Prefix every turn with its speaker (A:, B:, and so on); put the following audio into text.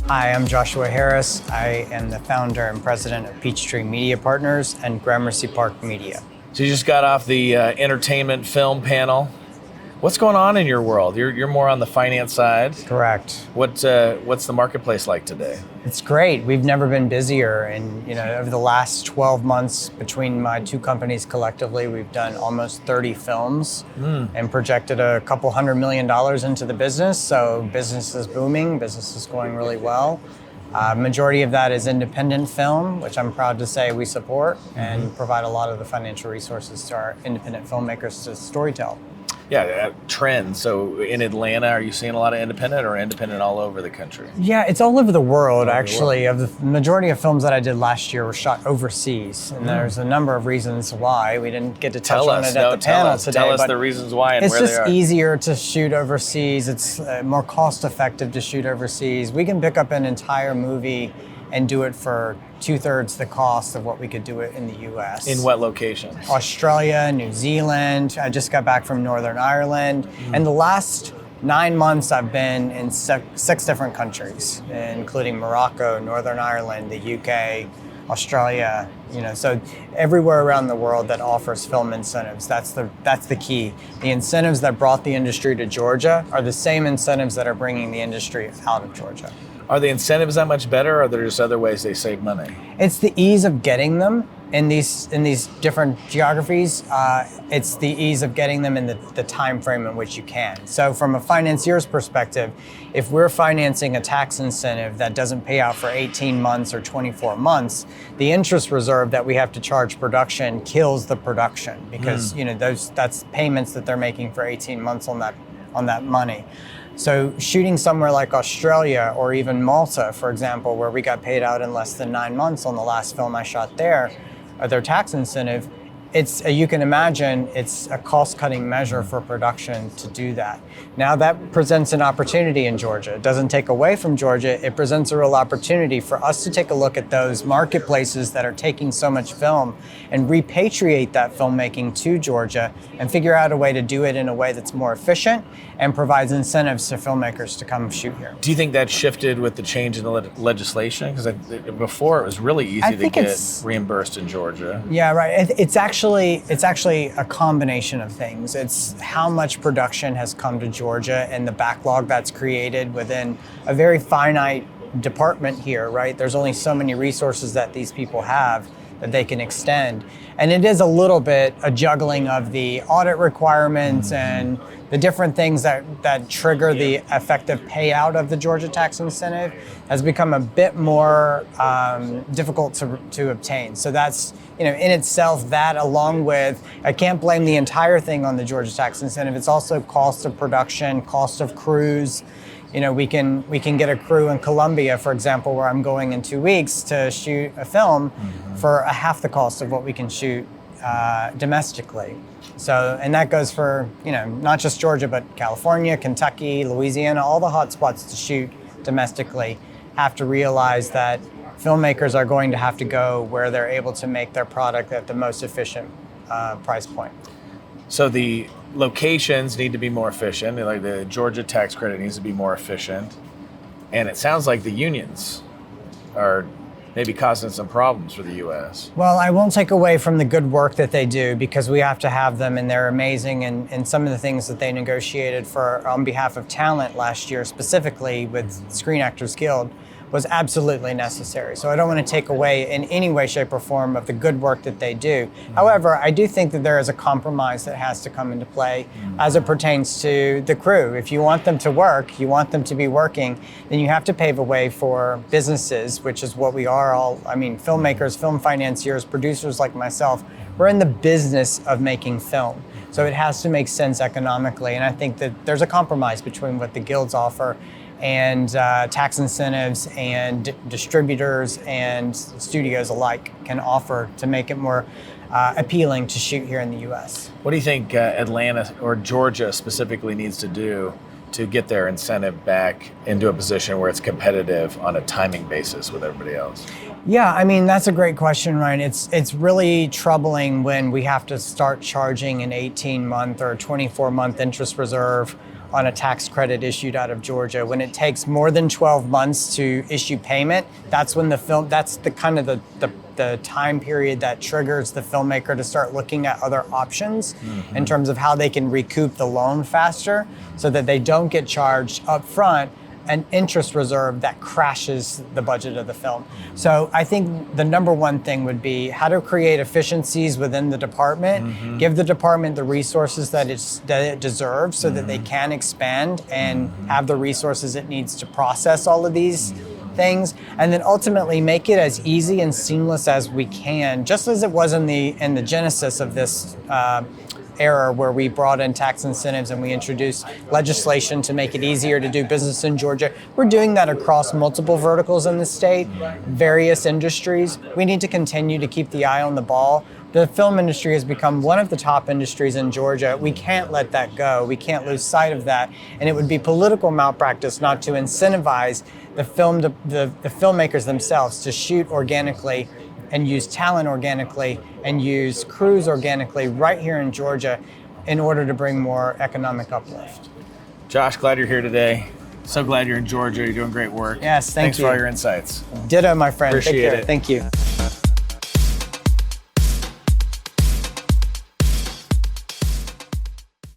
A: Hi, I'm Joshua Harris. I am the founder and president of Peachtree Media Partners and Gramercy Park Media.
B: So you just got off the entertainment film panel. What's going on in your world? You're more on the finance side.
A: Correct.
B: What's the marketplace like today?
A: It's great. We've never been busier. And over the last 12 months between my two companies collectively, we've done almost 30 films and projected a couple $100 million into the business. So business is booming. Business is going really well. Majority of that is independent film, which I'm proud to say we support and provide a lot of the financial resources to our independent filmmakers to storytell.
B: Yeah, trends. So in Atlanta, are you seeing a lot of independent or independent all over the country?
A: Yeah, it's all over the world, actually. Of the majority of films that I did last year were shot overseas, and there's a number of reasons why. We didn't get to touch on it at the panel today.
B: Tell us the reasons why and where they are.
A: It's just easier to shoot overseas. It's more cost-effective to shoot overseas. We can pick up an entire movie and do it for 2/3 the cost of what we could do it in the U.S.
B: In what locations?
A: Australia, New Zealand. I just got back from Northern Ireland. And the last 9 months I've been in six different countries, including Morocco, Northern Ireland, the UK, Australia, so everywhere around the world that offers film incentives. That's the key. The incentives that brought the industry to Georgia are the same incentives that are bringing the industry out of Georgia.
B: Are the incentives that much better, or are there just other ways they save money?
A: It's the ease of getting them in these different geographies. It's the ease of getting them in the time frame in which you can. So from a financier's perspective, if we're financing a tax incentive that doesn't pay out for 18 months or 24 months, the interest reserve that we have to charge production kills the production because that's payments that they're making for 18 months on that money. So shooting somewhere like Australia or even Malta, for example, where we got paid out in less than 9 months on the last film I shot there, their tax incentive, you can imagine it's a cost-cutting measure for production to do that. Now that presents an opportunity in Georgia. It doesn't take away from Georgia. It presents a real opportunity for us to take a look at those marketplaces that are taking so much film and repatriate that filmmaking to Georgia and figure out a way to do it in a way that's more efficient and provides incentives to filmmakers to come shoot here.
B: Do you think that shifted with the change in the legislation? Because before it was really easy to get reimbursed in Georgia.
A: Yeah, right. It's actually a combination of things. It's how much production has come to Georgia and the backlog that's created within a very finite department here, right? There's only so many resources that these people have that they can extend. And it is a little bit a juggling of the audit requirements and the different things that trigger the effective payout of the Georgia tax incentive has become a bit more difficult to obtain. So that's, in itself, that along with, I can't blame the entire thing on the Georgia tax incentive. It's also cost of production, cost of crews. We can get a crew in Colombia, for example, where I'm going in 2 weeks to shoot a film for half the cost of what we can shoot domestically. So, and that goes for, not just Georgia, but California, Kentucky, Louisiana, all the hot spots to shoot domestically have to realize that filmmakers are going to have to go where they're able to make their product at the most efficient price point.
B: So the locations need to be more efficient. Like the Georgia tax credit needs to be more efficient. And it sounds like the unions are maybe causing some problems for the U.S.
A: Well, I won't take away from the good work that they do because we have to have them and they're amazing. And some of the things that they negotiated on behalf of talent last year, specifically with Screen Actors Guild, was absolutely necessary. So I don't want to take away in any way, shape, or form of the good work that they do. However, I do think that there is a compromise that has to come into play as it pertains to the crew. If you want them to work, you want them to be working, then you have to pave a way for businesses, which is what we are all, filmmakers, film financiers, producers like myself. We're in the business of making film. So it has to make sense economically. And I think that there's a compromise between what the guilds offer and tax incentives and distributors and studios alike can offer to make it more appealing to shoot here in the U.S.
B: What do you think Atlanta or Georgia specifically needs to do to get their incentive back into a position where it's competitive on a timing basis with everybody else?
A: Yeah, that's a great question, Ryan. It's really troubling when we have to start charging an 18-month or 24-month interest reserve on a tax credit issued out of Georgia. When it takes more than 12 months to issue payment, that's when that's the kind of the time period that triggers the filmmaker to start looking at other options in terms of how they can recoup the loan faster so that they don't get charged up front an interest reserve that crashes the budget of the film. So I think the number one thing would be how to create efficiencies within the department, give the department the resources that it deserves so that they can expand and have the resources it needs to process all of these things, and then ultimately make it as easy and seamless as we can, just as it was in the genesis of this era where we brought in tax incentives and we introduced legislation to make it easier to do business in Georgia. We're doing that across multiple verticals in the state, various industries. We need to continue to keep the eye on the ball. The film industry has become one of the top industries in Georgia. We can't let that go. We can't lose sight of that. And it would be political malpractice not to incentivize the filmmakers themselves to shoot organically and use talent organically and use crews organically right here in Georgia in order to bring more economic uplift.
B: Josh, glad you're here today. So glad you're in Georgia. You're doing great work.
A: Yes, thanks
B: for all your insights.
A: Ditto, my friend.
B: Appreciate
A: Take care.
B: it.
A: Thank you.